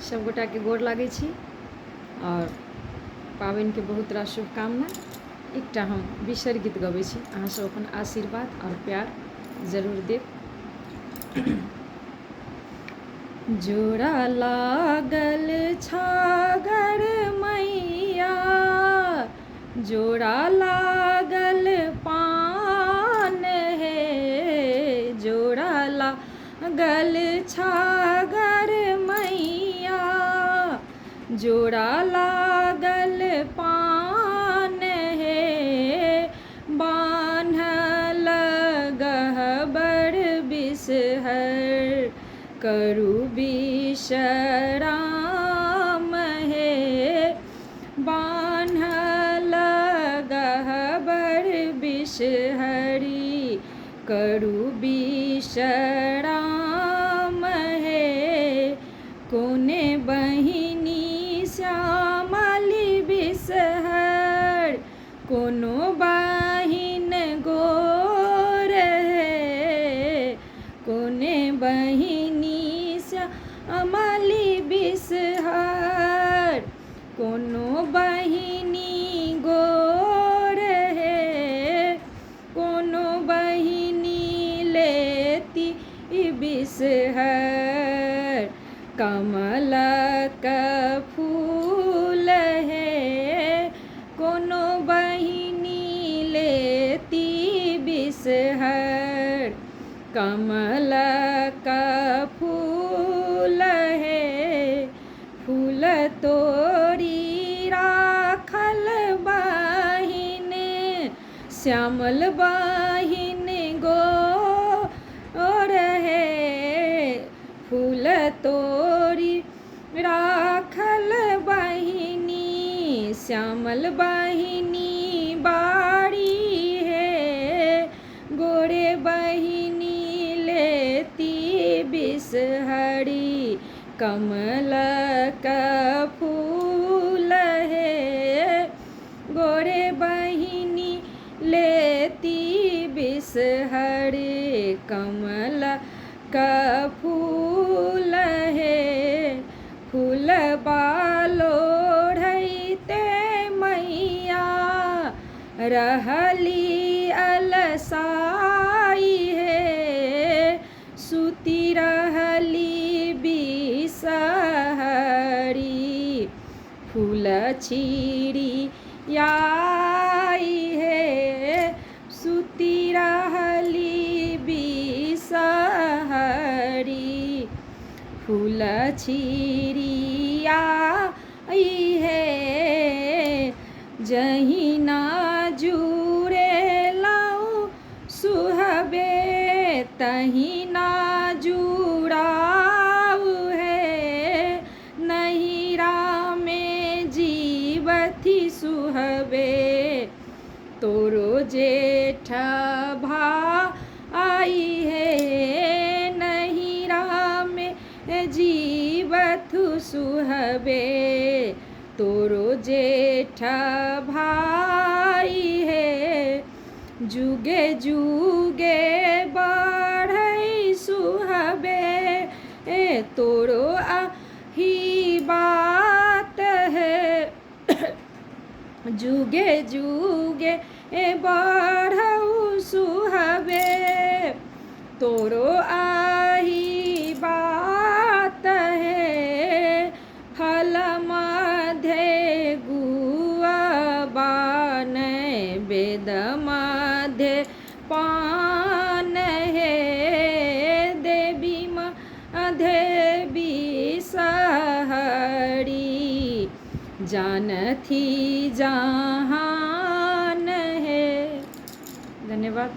सब गोटा के गोर लागै छी और पाबनि के बहुत रास शुभकामना। एकटा हम बिसर गीत गबै छी, अहाँ सब अपन आशीर्वाद और प्यार जरूर देब। जोड़ा लागल छागर मैया, जोड़ा लागल पान है, जोड़ा लागल छागर मैया, जोड़ा लागल पान है, बान्हल गहबर बिसहर करू विश्राम है, बान्हल गहबर बिसहरी करू विश्राम है। कोने बहिनी श्यामली बिसहर, कोनो बहिन गोर है, कोने बहिनी श्यामली बिसहर, कोनो बहिनी गोर है, कोनो बहिनी लेती बिसहर। कमल का फूल है, कोनो बहिनी लेती बिसहर, कमल का फूल है, फूल तोरी राखल बहिन, श्यामल बहिन गोर है, फूल तोरी राखल बहिनी, श्यामल बहिनी बाड़ी है, गोरे बहिनी लेती बिसहरी, कमल का फूल है, गोरे बहिनी लेती बिसहरी, कमल का फूल है। फूल बालोढ़ते मैया रहली अलसाई है, सुती रहली बिसहरी, फूल छिड़ी आई है, सुती रहली बिसहरी, फूल छिड़ी आई है। जहिना जुड़े लाऊं सुहबे, तहिना जुड़ाऊ है, नहिरा में जीवथी सुहबे, तोरो जेठ भाई है, नहिरा में जीवथु सुहबे, तोरो जेठ भाई है, जुगे जुगे बढ़ै सुहबे, तोरो आही बात है, जुगे जुगे बढ़ऊ सुहबे, तोरो आही बात है, फल मध्य गुआबान, वेद मध्य पान है, देवी मध्य बिसहरी, जानथी जहान है। धन्यवाद।